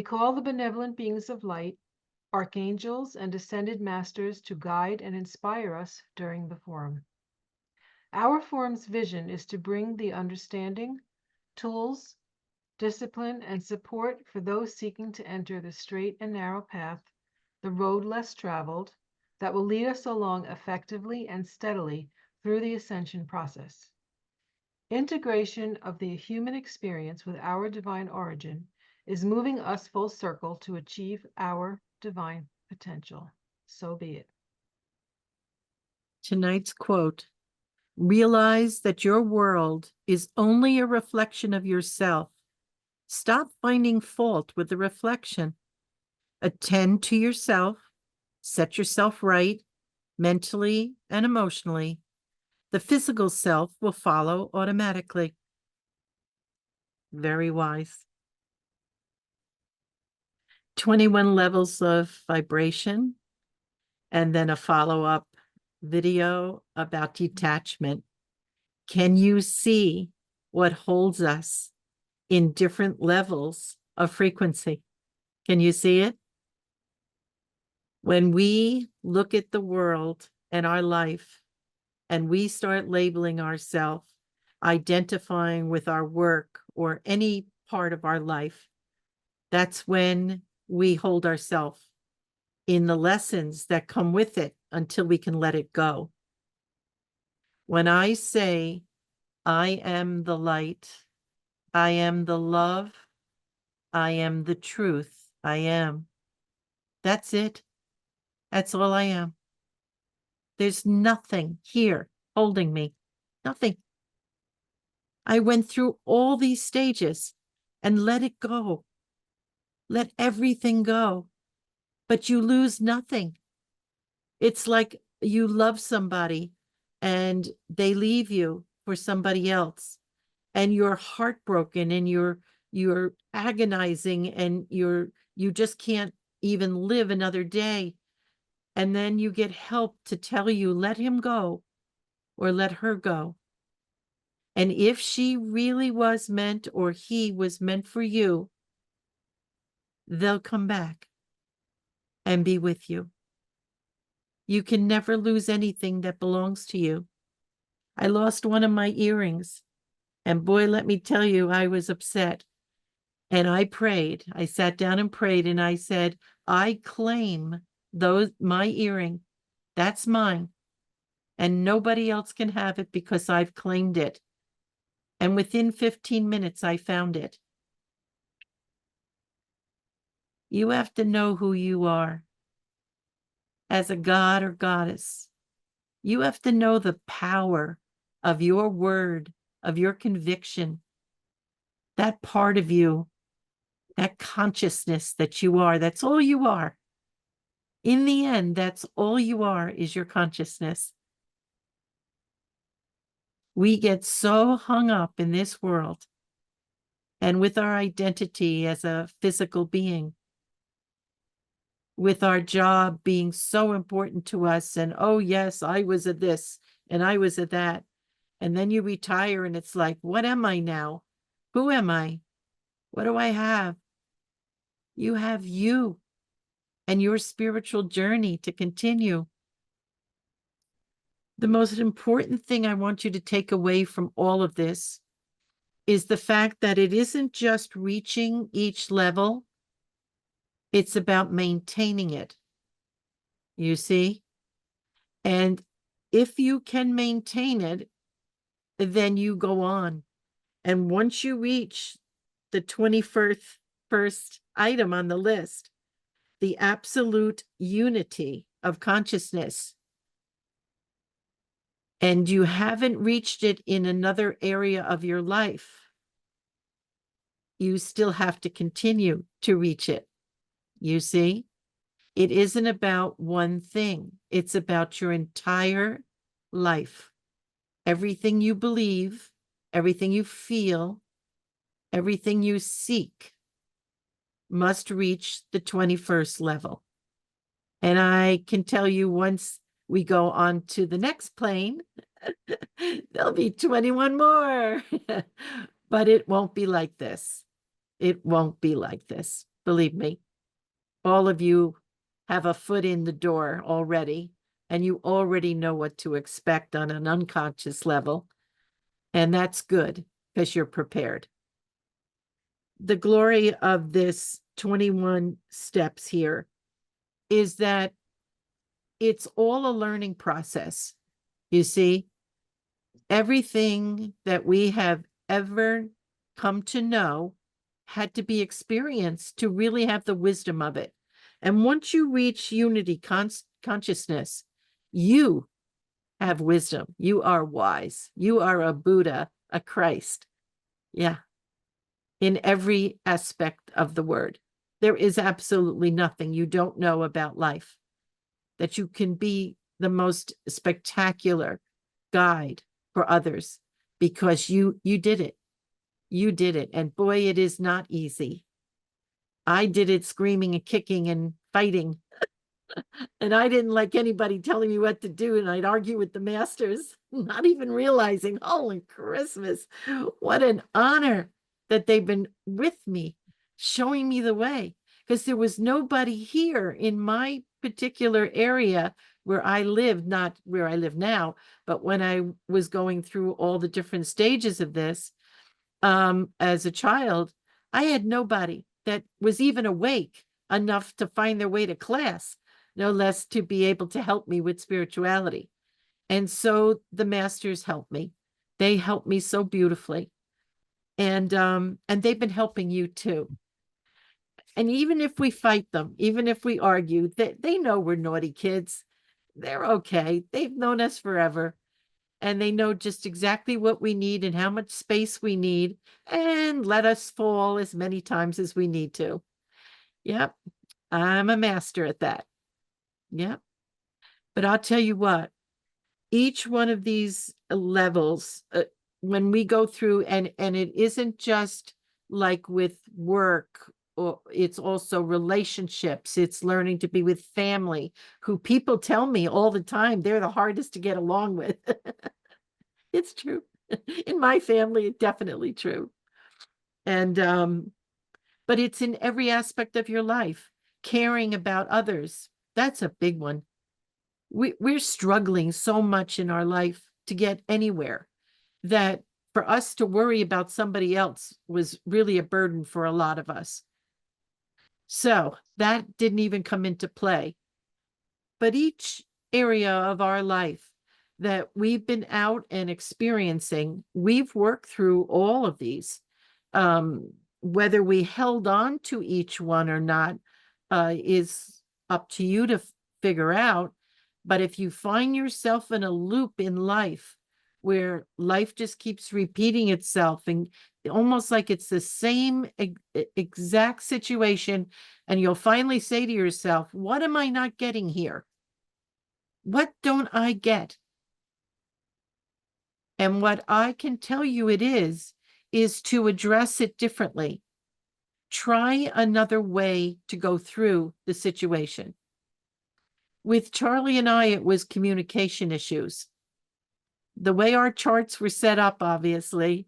call the benevolent beings of light, archangels, and ascended masters to guide and inspire us during the forum. Our forum's vision is to bring the understanding, tools, discipline, and support for those seeking to enter the straight and narrow path, the road less traveled, that will lead us along effectively and steadily through the ascension process. Integration of the human experience with our divine origin is moving us full circle to achieve our divine potential. So be it. Tonight's quote: realize that your world is only a reflection of yourself. Stop finding fault with the reflection. Attend to yourself, set yourself right mentally and emotionally. The physical self will follow automatically. Very wise. 21 levels of vibration, and then a follow-up video about detachment. Can you see what holds us in different levels of frequency? Can you see it? When we look at the world and our life and we start labeling ourselves, identifying with our work or any part of our life, that's when we hold ourselves in the lessons that come with it until we can let it go. When I say, I am the light, I am the love, I am the truth, I am. That's it. That's all I am. There's nothing here holding me. Nothing. I went through all these stages and let it go. Let everything go. But you lose nothing. It's like you love somebody and they leave you for somebody else, and you're heartbroken and you're agonizing and you just can't even live another day. And then you get help to tell you, let him go or let her go. And if she really was meant or he was meant for you, they'll come back and be with you. You can never lose anything that belongs to you. I lost one of my earrings, and boy, let me tell you, I was upset. And I prayed. I sat down and prayed, and I said, I claim my earring. That's mine. And nobody else can have it because I've claimed it. And within 15 minutes, I found it. You have to know who you are as a god or goddess. You have to know the power of your word, of your conviction, that part of you, that consciousness that you are. That's all you are. In the end, that's all you are, is your consciousness. We get so hung up in this world and with our identity as a physical being, with our job being so important to us, and oh yes, I was at this and I was at that. And then you retire and it's like, what am I now? Who am I? What do I have? You have you and your spiritual journey to continue. The most important thing I want you to take away from all of this is the fact that it isn't just reaching each level, it's about maintaining it. You see? And if you can maintain it, then you go on. And once you reach the 21st first item on the list, the absolute unity of consciousness, and you haven't reached it in another area of your life, you still have to continue to reach it. You see? It isn't about one thing. It's about your entire life. Everything you believe, everything you feel, everything you seek must reach the 21st level. And I can tell you, once we go on to the next plane, there'll be 21 more. But it won't be like this. It won't be like this. Believe me, all of you have a foot in the door already, and you already know what to expect on an unconscious level. And that's good because you're prepared. The glory of this 21 steps here is that it's all a learning process. You see, everything that we have ever come to know had to be experienced to really have the wisdom of it. And once you reach unity consciousness, you have wisdom. You are wise. You are a Buddha, a Christ. Yeah, in every aspect of the word. There is absolutely nothing you don't know about life, that you can be the most spectacular guide for others because you did it. You did it. And boy, it is not easy. I did it screaming and kicking and fighting. And I didn't like anybody telling me what to do. And I'd argue with the masters, not even realizing, holy Christmas, what an honor that they've been with me, showing me the way. Because there was nobody here in my particular area where I lived, not where I live now, but when I was going through all the different stages of this, as a child, I had nobody that was even awake enough to find their way to class, no less to be able to help me with spirituality. And so the masters helped me. They helped me so beautifully. And they've been helping you too. And even if we fight them, even if we argue, they know we're naughty kids. They're okay. They've known us forever. And they know just exactly what we need and how much space we need, and let us fall as many times as we need to. Yep, I'm a master at that. Yep. But I'll tell you what, each one of these levels, when we go through, and it isn't just like with work, or it's also relationships, it's learning to be with family, who people tell me all the time they're the hardest to get along with. It's true. In my family, it's definitely true. And but it's in every aspect of your life. Caring about others, that's a big one. We're struggling so much in our life to get anywhere that for us to worry about somebody else was really a burden for a lot of us. So that didn't even come into play. But each area of our life that we've been out and experiencing, we've worked through all of these. Whether we held on to each one or not is up to you to figure out. But if you find yourself in a loop in life where life just keeps repeating itself and almost like it's the same exact situation, and you'll finally say to yourself, what am I not getting here? What don't I get? And what I can tell you it is to address it differently. Try another way to go through the situation. With Charlie and I, it was communication issues. The way our charts were set up, obviously,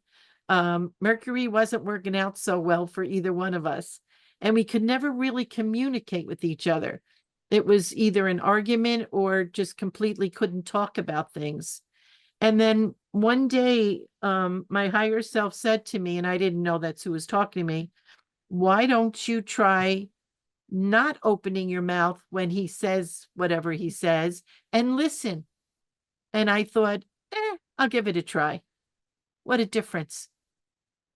Mercury wasn't working out so well for either one of us. And we could never really communicate with each other. It was either an argument or just completely couldn't talk about things. And then one day, my higher self said to me, and I didn't know that's who was talking to me, why don't you try not opening your mouth when he says whatever he says and listen? And I thought, I'll give it a try. What a difference.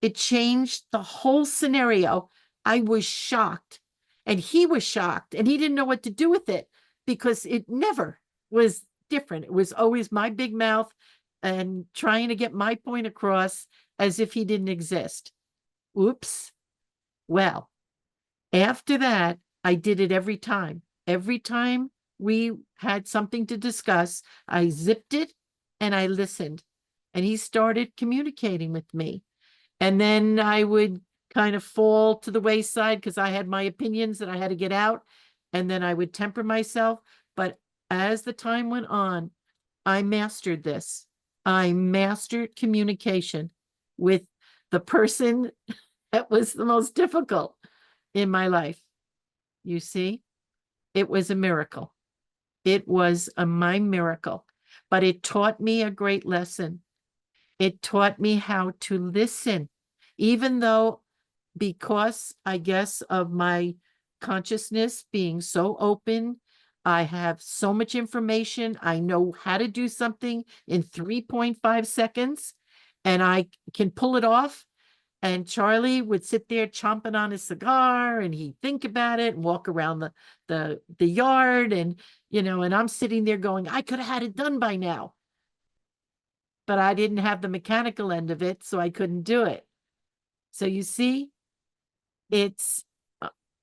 It changed the whole scenario. I was shocked, and he was shocked, and he didn't know what to do with it because it never was different. It was always my big mouth and trying to get my point across as if he didn't exist. Oops. Well, after that, I did it every time. Every time we had something to discuss, I zipped it and I listened. And he started communicating with me. And then I would kind of fall to the wayside because I had my opinions that I had to get out. And then I would temper myself. But as the time went on, I mastered this. I mastered communication with the person that was the most difficult. in my life. You see, it was a miracle. It was my miracle, but it taught me a great lesson. It taught me how to listen, even though, because I guess of my consciousness being so open, I have so much information. I know how to do something in 3.5 seconds and I can pull it off. And Charlie would sit there chomping on his cigar and he'd think about it and walk around the yard and and I'm sitting there going, I could have had it done by now. But I didn't have the mechanical end of it, so I couldn't do it. So you see, it's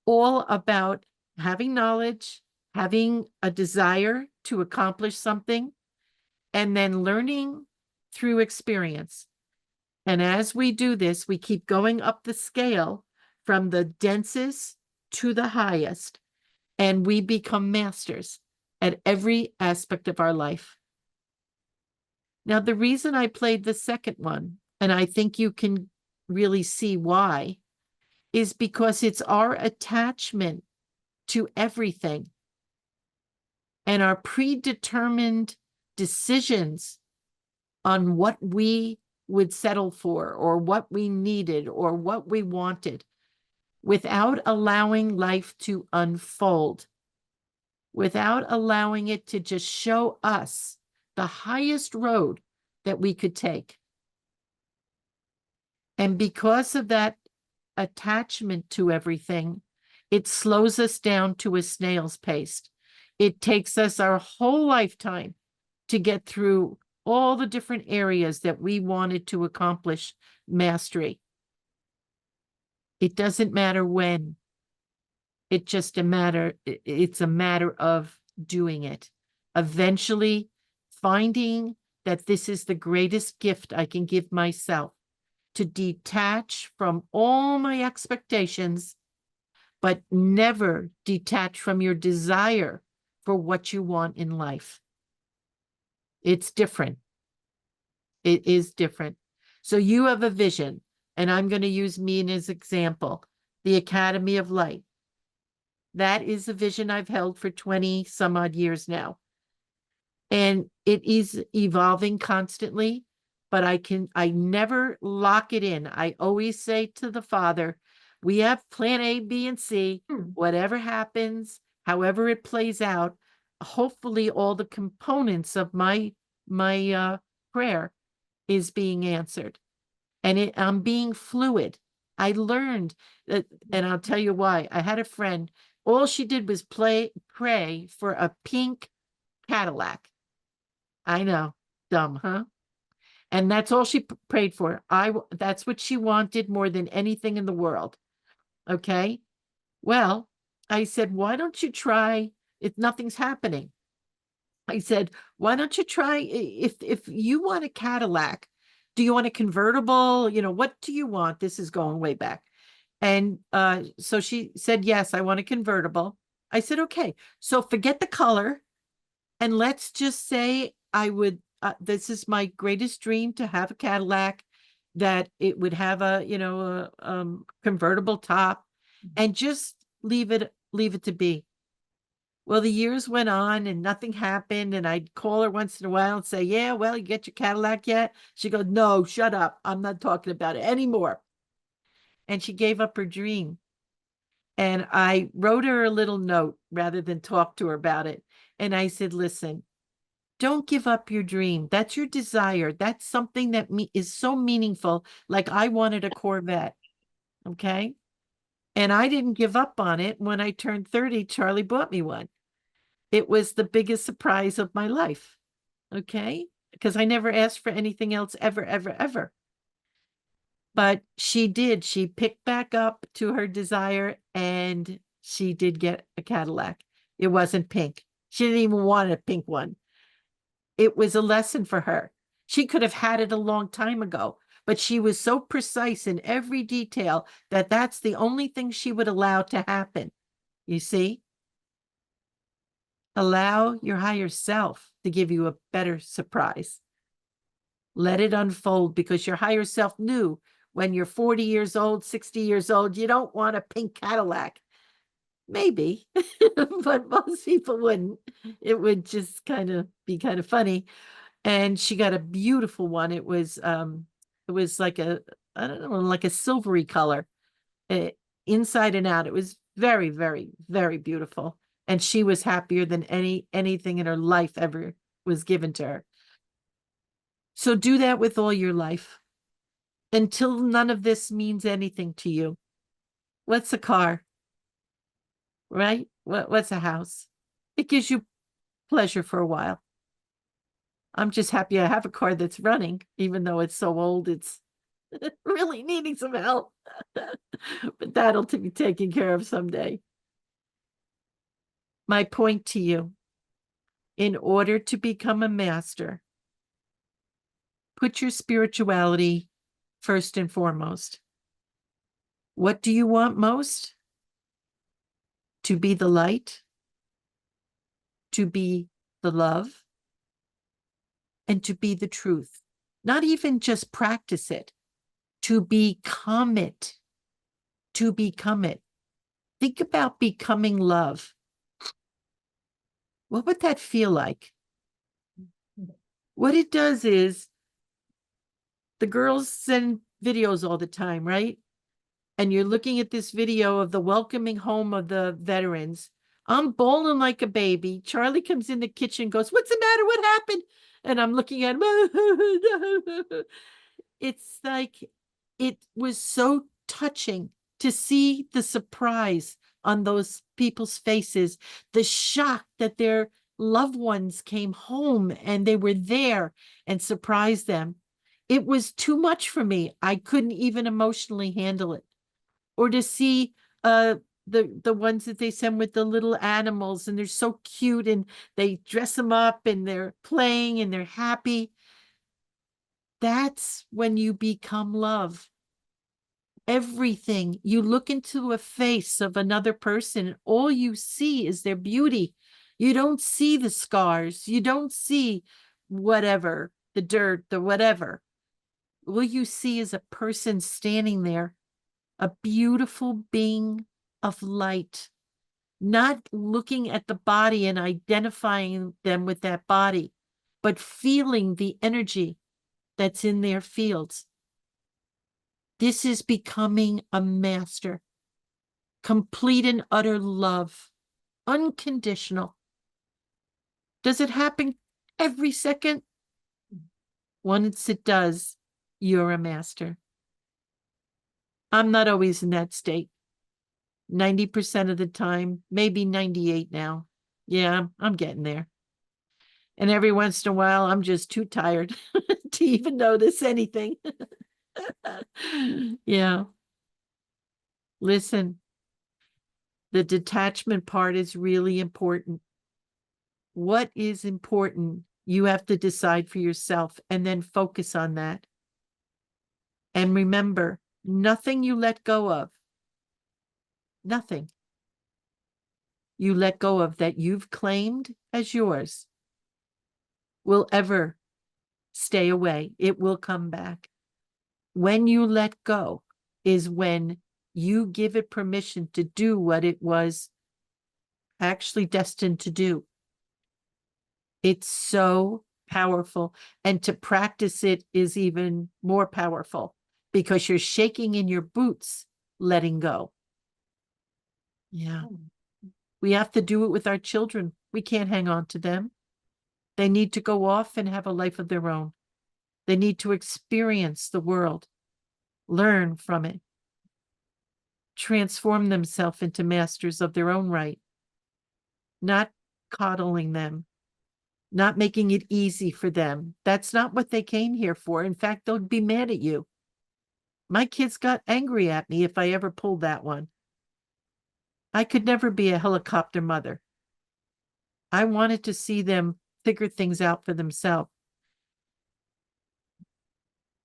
all about having knowledge, having a desire to accomplish something, and then learning through experience. And as we do this, we keep going up the scale from the densest to the highest, and we become masters at every aspect of our life. Now, the reason I played the second one, and I think you can really see why, is because it's our attachment to everything and our predetermined decisions on what we would settle for or what we needed or what we wanted without allowing life to unfold, without allowing it to just show us the highest road that we could take. And because of that attachment to everything, it slows us down to a snail's pace. It takes us our whole lifetime to get through all the different areas that we wanted to accomplish mastery. It doesn't matter when. It's a matter of doing it. Eventually finding that this is the greatest gift I can give myself, to detach from all my expectations, but never detach from your desire for what you want in life. It's different. It is different. So you have a vision, and I'm going to use me as example, the Academy of Light. That is a vision I've held for 20 some odd years now. And it is evolving constantly, but I never lock it in. I always say to the Father, we have plan A, B, and C, whatever happens, however it plays out, hopefully all the components of my prayer is being answered. And I'm being fluid. I learned that, and I'll tell you why. I had a friend, all she did was pray for a pink Cadillac. I know, dumb, huh? And that's all she prayed for. That's what she wanted more than anything in the world. Okay. Well, I said, why don't you try if nothing's happening? I said, why don't you try if you want a Cadillac, do you want a convertible? What do you want? This is going way back. And so she said, yes, I want a convertible. I said, okay, so forget the color. And let's just say this is my greatest dream, to have a Cadillac, that it would have a convertible top, and just leave it to be. Well, the years went on and nothing happened. And I'd call her once in a while and say, yeah, well, you get your Cadillac yet? She goes, no, shut up. I'm not talking about it anymore. And she gave up her dream. And I wrote her a little note rather than talk to her about it. And I said, listen, don't give up your dream. That's your desire. That's something that is so meaningful. Like I wanted a Corvette. Okay. And I didn't give up on it. When I turned 30, Charlie bought me one. It was the biggest surprise of my life. Okay. Because I never asked for anything else ever, ever, ever. But she did. She picked back up to her desire and she did get a Cadillac. It wasn't pink. She didn't even want a pink one. It was a lesson for her. She could have had it a long time ago, but she was so precise in every detail that that's the only thing she would allow to happen. You see? Allow your higher self to give you a better surprise. Let it unfold, because your higher self knew when you're 40 years old, 60 years old, you don't want a pink Cadillac. Maybe, but most people wouldn't. It would just kind of be kind of funny. And she got a beautiful one. It was like a, I don't know, like a silvery color, uh, inside and out. It was very, very, very beautiful. And she was happier than anything in her life ever was given to her. So do that with all your life until none of this means anything to you. What's a car, right? What's a house? It gives you pleasure for a while. I'm just happy I have a car that's running, even though it's so old, it's really needing some help. But that'll be taken care of someday. My point to you, in order to become a master, put your spirituality first and foremost. What do you want most? To be the light, to be the love, and to be the truth. Not even just practice it, to become it. To become it. Think about becoming love. What would that feel like? What it does is the girls send videos all the time, right? And you're looking at this video of the welcoming home of the veterans. I'm bawling like a baby. Charlie comes in the kitchen, goes, "What's the matter? What happened?" And I'm looking at him. It's like, it was so touching to see the surprise on those people's faces, the shock that their loved ones came home and they were there and surprised them. It was too much for me. I couldn't even emotionally handle it. Or to see the ones that they send with the little animals, and they're so cute and they dress them up and they're playing and they're happy. That's when you become love. Everything, you look into a face of another person, all you see is their beauty. You don't see the scars. You don't see whatever, the dirt, the whatever. All you see is a person standing there, a beautiful being of light, not looking at the body and identifying them with that body, but feeling the energy that's in their fields. This is becoming a master. Complete and utter love. Unconditional. Does it happen every second? Once it does, you're a master. I'm not always in that state. 90% of the time, maybe 98 now. Yeah, I'm getting there. And every once in a while, I'm just too tired to even notice anything. Yeah. Listen, the detachment part is really important. What is important? You have to decide for yourself and then focus on that. And remember, nothing you let go of, nothing you let go of that you've claimed as yours will ever stay away. It will come back. When you let go is when you give it permission to do what it was actually destined to do. It's so powerful. And to practice it is even more powerful because you're shaking in your boots, letting go. Yeah. We have to do it with our children. We can't hang on to them. They need to go off and have a life of their own. They need to experience the world, learn from it, transform themselves into masters of their own right, not coddling them, not making it easy for them. That's not what they came here for. In fact, they'll be mad at you. My kids got angry at me if I ever pulled that one. I could never be a helicopter mother. I wanted to see them figure things out for themselves.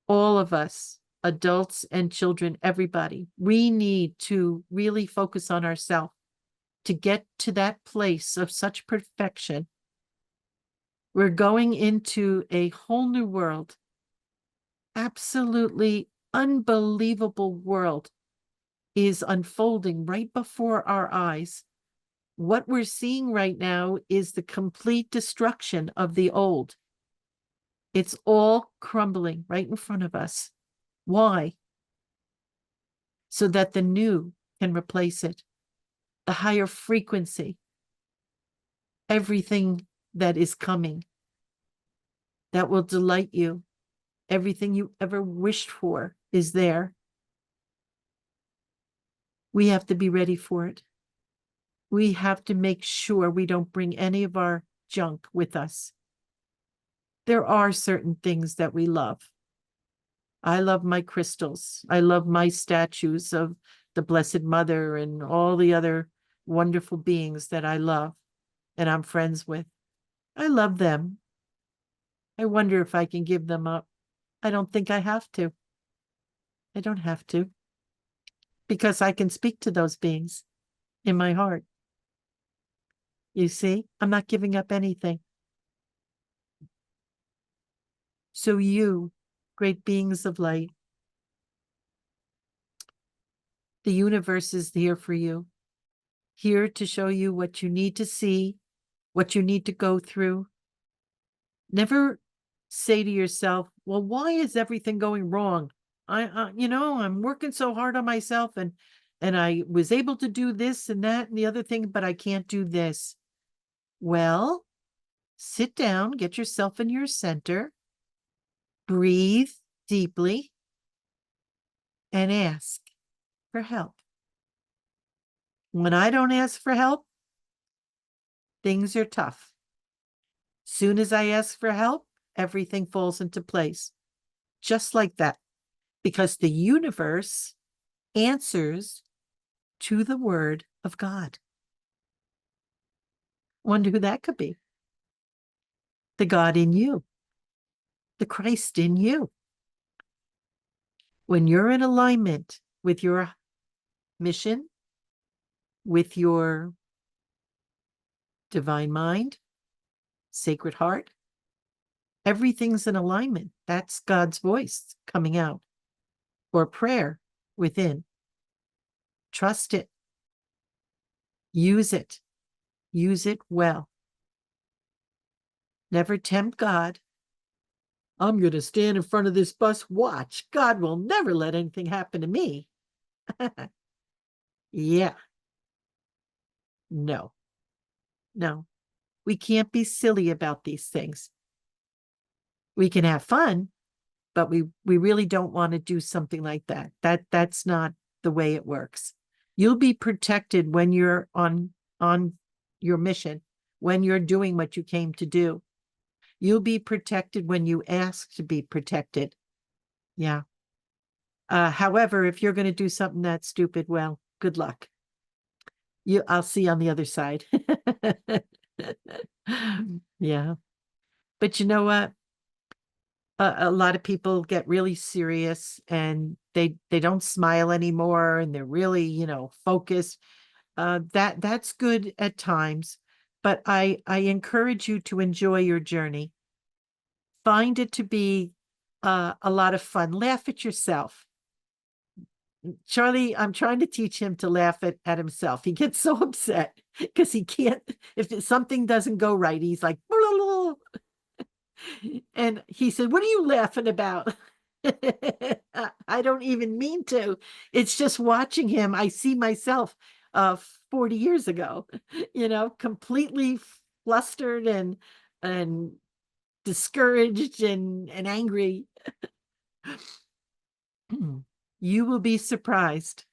All of us, adults and children, everybody, we need to really focus on ourselves to get to that place of such perfection. We're going into a whole new world, absolutely unbelievable world is unfolding right before our eyes. What we're seeing right now is the complete destruction of the old. It's all crumbling right in front of us. Why? So that the new can replace it, the higher frequency, everything that is coming that will delight you, everything you ever wished for is there. We have to be ready for it. We have to make sure we don't bring any of our junk with us. There are certain things that we love. I love my crystals. I love my statues of the Blessed Mother and all the other wonderful beings that I love and I'm friends with. I love them. I wonder if I can give them up. I don't think I have to. I don't have to, because I can speak to those beings in my heart. You see, I'm not giving up anything. So you, great beings of light, the universe is here for you, here to show you what you need to see, what you need to go through. Never say to yourself, well, why is everything going wrong? I'm working so hard on myself and I was able to do this and that and the other thing, but I can't do this. Well, sit down, get yourself in your center, breathe deeply, and ask for help. When I don't ask for help, things are tough. Soon as I ask for help, everything falls into place. Just like that. Because the universe answers to the word of God. Wonder who that could be. The God in you. The Christ in you. When you're in alignment with your mission, with your divine mind, sacred heart, everything's in alignment. That's God's voice coming out, or prayer within. Trust it. Use it. Use it well. Never tempt God. I'm going to stand in front of this bus. Watch. God will never let anything happen to me. Yeah. No. No. We can't be silly about these things. We can have fun, but we really don't want to do something like that. That's not the way it works. You'll be protected when you're on your mission, when you're doing what you came to do. You'll be protected when you ask to be protected. Yeah. However, if you're going to do something that's stupid, well, good luck. I'll see you on the other side. Yeah. But you know what? A lot of people get really serious and they don't smile anymore and they're really, focused. That's good at times, but I encourage you to enjoy your journey. Find it to be a lot of fun. Laugh at yourself. Charlie, I'm trying to teach him to laugh at himself. He gets so upset because he can't, if something doesn't go right, he's like, and he said, what are you laughing about? I don't even mean to. It's just watching him. I see myself 40 years ago, completely flustered and discouraged and angry. You will be surprised.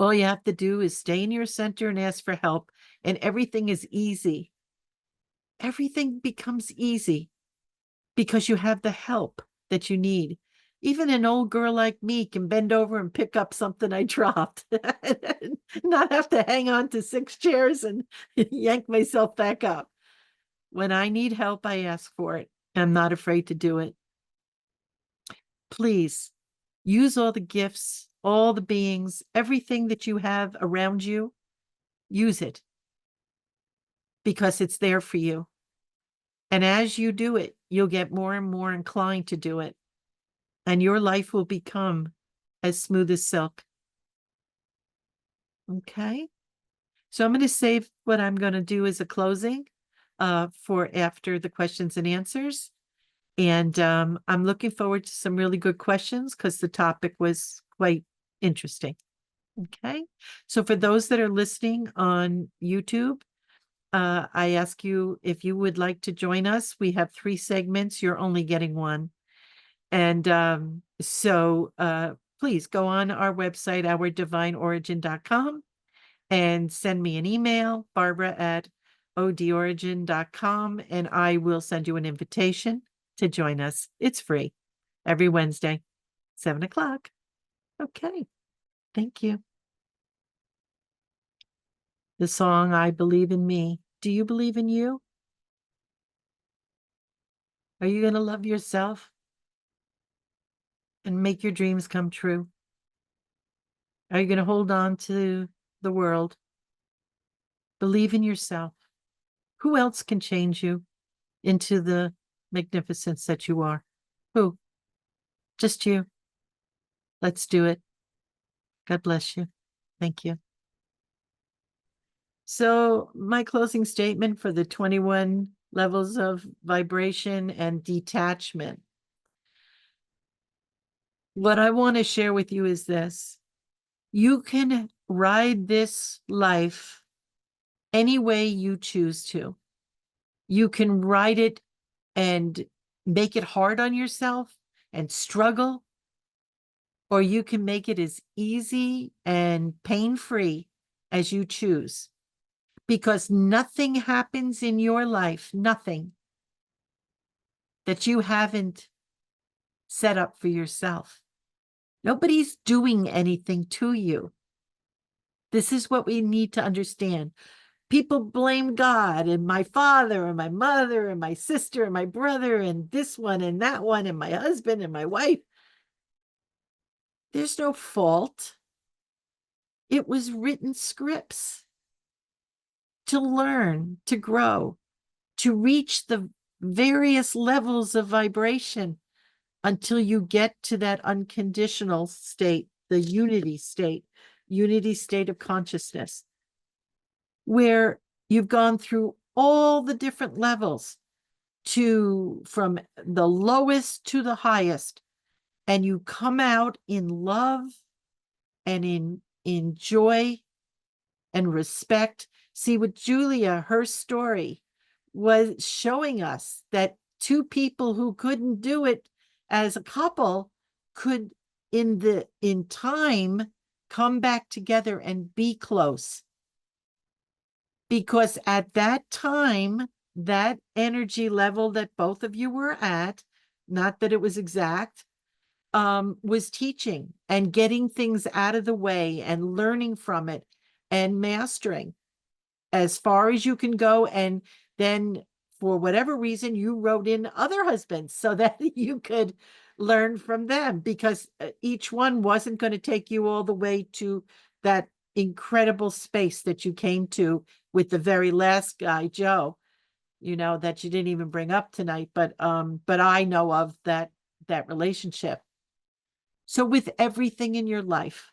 All you have to do is stay in your center and ask for help, and everything is easy. Everything becomes easy because you have the help that you need. Even an old girl like me can bend over and pick up something I dropped, not have to hang on to 6 chairs and yank myself back up. When I need help, I ask for it. I'm not afraid to do it. Please use all the gifts, all the beings, everything that you have around you. Use it because it's there for you. And as you do it, you'll get more and more inclined to do it. and your life will become as smooth as silk. Okay. So I'm going to save what I'm going to do as a closing for after the questions and answers. And I'm looking forward to some really good questions because the topic was quite interesting. Okay. So for those that are listening on YouTube, I ask you if you would like to join us. We have 3 segments. You're only getting one. And please go on our website, ourdivineorigin.com, and send me an email, barbara@odorigin.com, and I will send you an invitation to join us. It's free every Wednesday, 7 o'clock. Okay. Thank you. The song, I Believe in Me. Do you believe in you? Are you going to love yourself and make your dreams come true? Are you going to hold on to the world? Believe in yourself. Who else can change you into the magnificence that you are? Who? Just you. Let's do it. God bless you. Thank you. So, my closing statement for the 21 levels of vibration and detachment. What I want to share with you is this: you can ride this life any way you choose to. You can ride it and make it hard on yourself and struggle, or you can make it as easy and pain-free as you choose. Because nothing happens in your life, nothing, that you haven't set up for yourself. Nobody's doing anything to you. This is what we need to understand. People blame God and my father and my mother and my sister and my brother and this one and that one and my husband and my wife. There's no fault. It was written scripts to learn, to grow, to reach the various levels of vibration until you get to that unconditional state, the unity state of consciousness, where you've gone through all the different levels from the lowest to the highest, and you come out in love and in joy and respect. See, with Julia, her story was showing us that 2 people who couldn't do it as a couple could in time come back together and be close. Because at that time, that energy level that both of you were at, not that it was exact, was teaching and getting things out of the way and learning from it and mastering as far as you can go. And then for whatever reason, you wrote in other husbands so that you could learn from them, because each one wasn't going to take you all the way to that incredible space that you came to with the very last guy, Joe, that you didn't even bring up tonight, but I know of that relationship. So with everything in your life,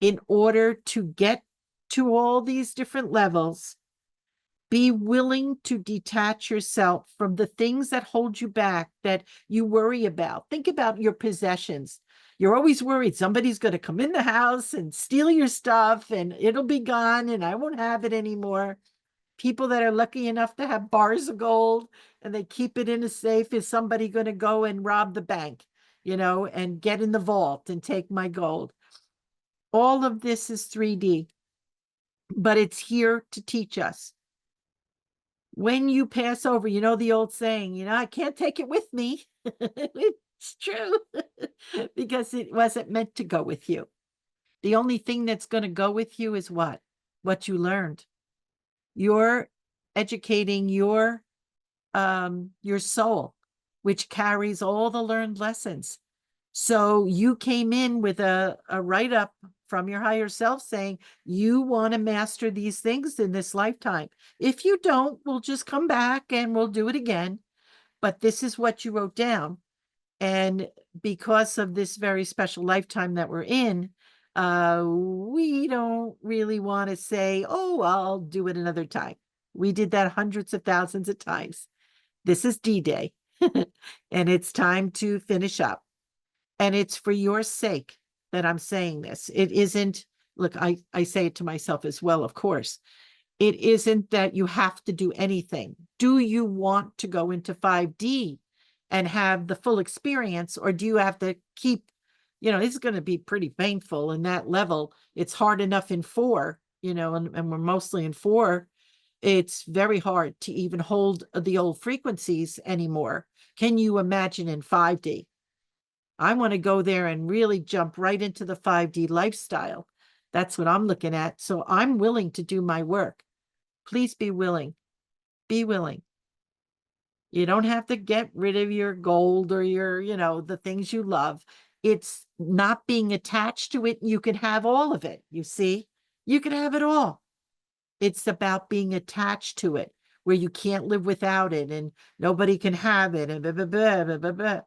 in order to get to all these different levels, be willing to detach yourself from the things that hold you back, that you worry about. Think about your possessions. You're always worried somebody's going to come in the house and steal your stuff and it'll be gone and I won't have it anymore. People that are lucky enough to have bars of gold and they keep it in a safe, is somebody going to go and rob the bank, and get in the vault and take my gold? All of this is 3D, but it's here to teach us. When you pass over, the old saying, I can't take it with me. It's true, because it wasn't meant to go with you. The only thing that's going to go with you is what you learned. You're educating your soul, which carries all the learned lessons. So you came in with a write-up from your higher self saying you want to master these things in this lifetime. If you don't, we'll just come back and we'll do it again. But this is what you wrote down. And because of this very special lifetime that we're in, we don't really want to say, oh, I'll do it another time. We did that hundreds of thousands of times. This is D-Day, and it's time to finish up. And it's for your sake that I'm saying this. It isn't, look, I say it to myself as well, of course. It isn't that you have to do anything. Do you want to go into 5D and have the full experience, or do you have to keep, it's going to be pretty painful in that level. It's hard enough in 4, and we're mostly in 4. It's very hard to even hold the old frequencies anymore. Can you imagine in 5D? I want to go there and really jump right into the 5D lifestyle. That's what I'm looking at. So I'm willing to do my work. Please be willing. Be willing. You don't have to get rid of your gold or the things you love. It's not being attached to it. You can have all of it. You see, you can have it all. It's about being attached to it, where you can't live without it and nobody can have it. And blah, blah, blah, blah, blah, blah.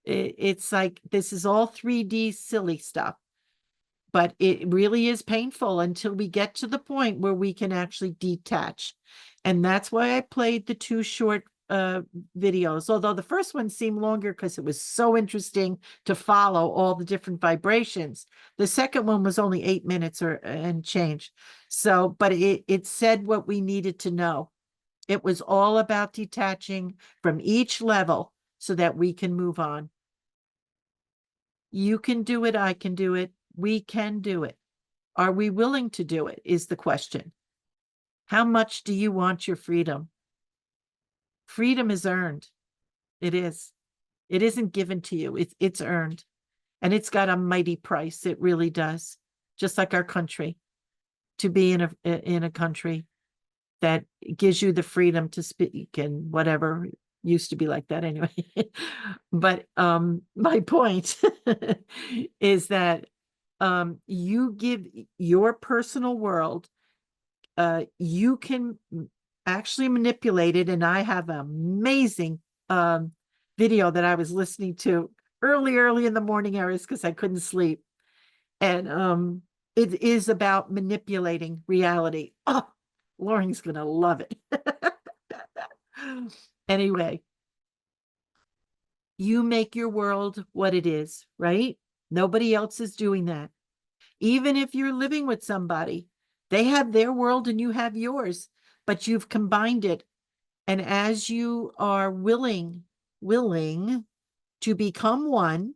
It's like, this is all 3D silly stuff, but it really is painful until we get to the point where we can actually detach. And that's why I played the 2 short videos, although the first one seemed longer because it was so interesting to follow all the different vibrations. The second one was only 8 minutes and change. So, but it said what we needed to know. It was all about detaching from each level so that we can move on. You can do it. I can do it. We can do it. Are we willing to do it is the question. How much do you want your freedom? Freedom is earned. It is. It isn't given to you. It's earned. And it's got a mighty price. It really does. Just like our country. To be in a country that gives you the freedom to speak and whatever. Used to be like that anyway. But my point is that you give your personal world, you can actually manipulate it. And I have an amazing video that I was listening to early in the morning hours because I couldn't sleep. And it is about manipulating reality. Oh, Lauren's gonna love it. Anyway, you make your world what it is, right? Nobody else is doing that. Even if you're living with somebody, they have their world and you have yours, but you've combined it. And as you are willing to become one,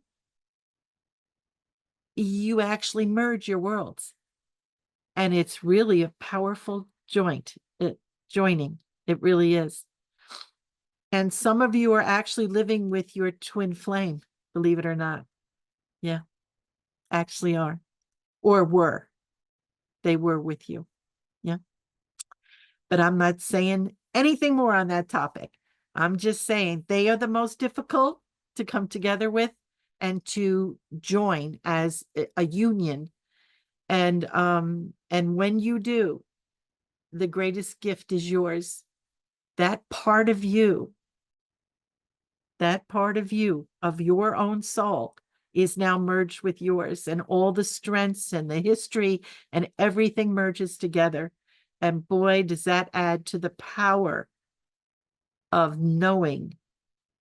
you actually merge your worlds. And it's really a powerful joining. It really is. And some of you are actually living with your twin flame, believe it or not. Yeah, actually are. Or were. They were with you. Yeah. But I'm not saying anything more on that topic. I'm just saying they are the most difficult to come together with and to join as a union. And when you do, the greatest gift is yours. That part of you, of your own soul, is now merged with yours, and all the strengths and the history and everything merges together. And boy, does that add to the power of knowing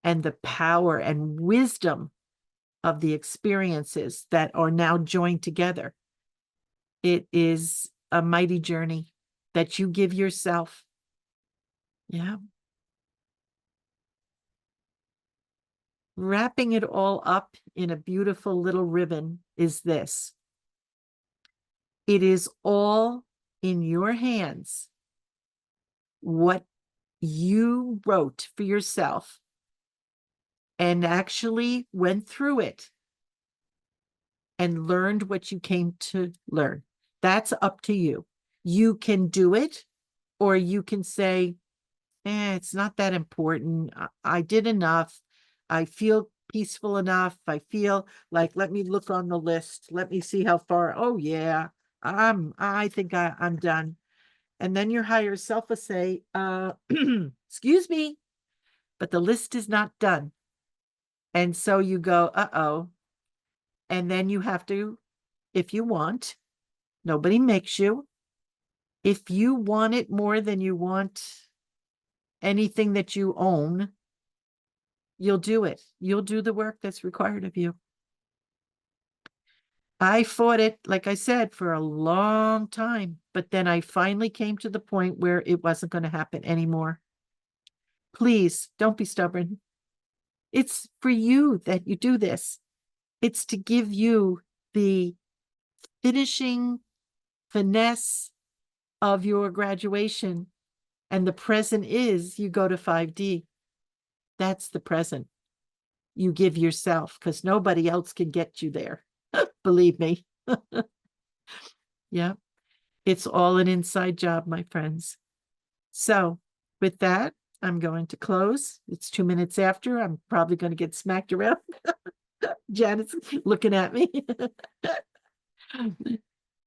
and the power and wisdom of the experiences that are now joined together. It is a mighty journey that you give yourself. Yeah. Wrapping it all up in a beautiful little ribbon is this. It is all in your hands. What you wrote for yourself and actually went through it and learned what you came to learn. That's up to you. You can do it, or you can say, it's not that important. I did enough. I feel peaceful enough. I feel like, let me look on the list. Let me see how far. Oh yeah, I think I'm done. And then your higher self will say, excuse me, but the list is not done. And so you go, uh-oh. And then you have to, if you want, nobody makes you. If you want it more than you want anything that you own, you'll do it. You'll do the work that's required of you. I fought it, like I said, for a long time, but then I finally came to the point where it wasn't going to happen anymore. Please don't be stubborn. It's for you that you do this. It's to give you the finishing finesse of your graduation. And the present is you go to 5D. That's the present. You give yourself because nobody else can get you there. Believe me. Yeah. It's all an inside job, my friends. So with that, I'm going to close. It's 2 minutes after. I'm probably going to get smacked around. Janet's looking at me.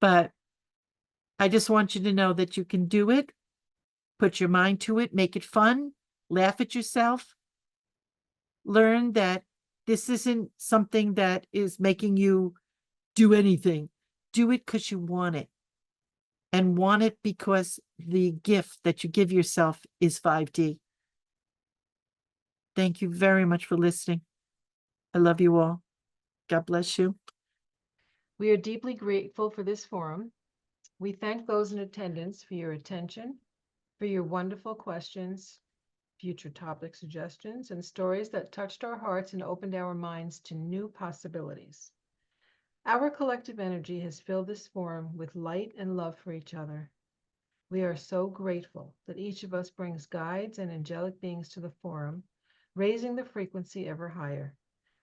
But I just want you to know that you can do it. Put your mind to it, make it fun, laugh at yourself. Learn that this isn't something that is making you do anything. Do it because you want it. And want it because the gift that you give yourself is 5D. Thank you very much for listening. I love you all. God bless you. We are deeply grateful for this forum. We thank those in attendance for your attention, for your wonderful questions, future topic suggestions, and stories that touched our hearts and opened our minds to new possibilities. Our collective energy has filled this forum with light and love for each other. We are so grateful that each of us brings guides and angelic beings to the forum, raising the frequency ever higher.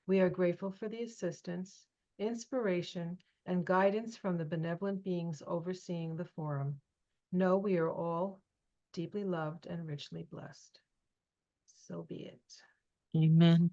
We are grateful for the assistance, inspiration, and guidance from the benevolent beings overseeing the forum. Know we are all deeply loved and richly blessed. So be it. Amen.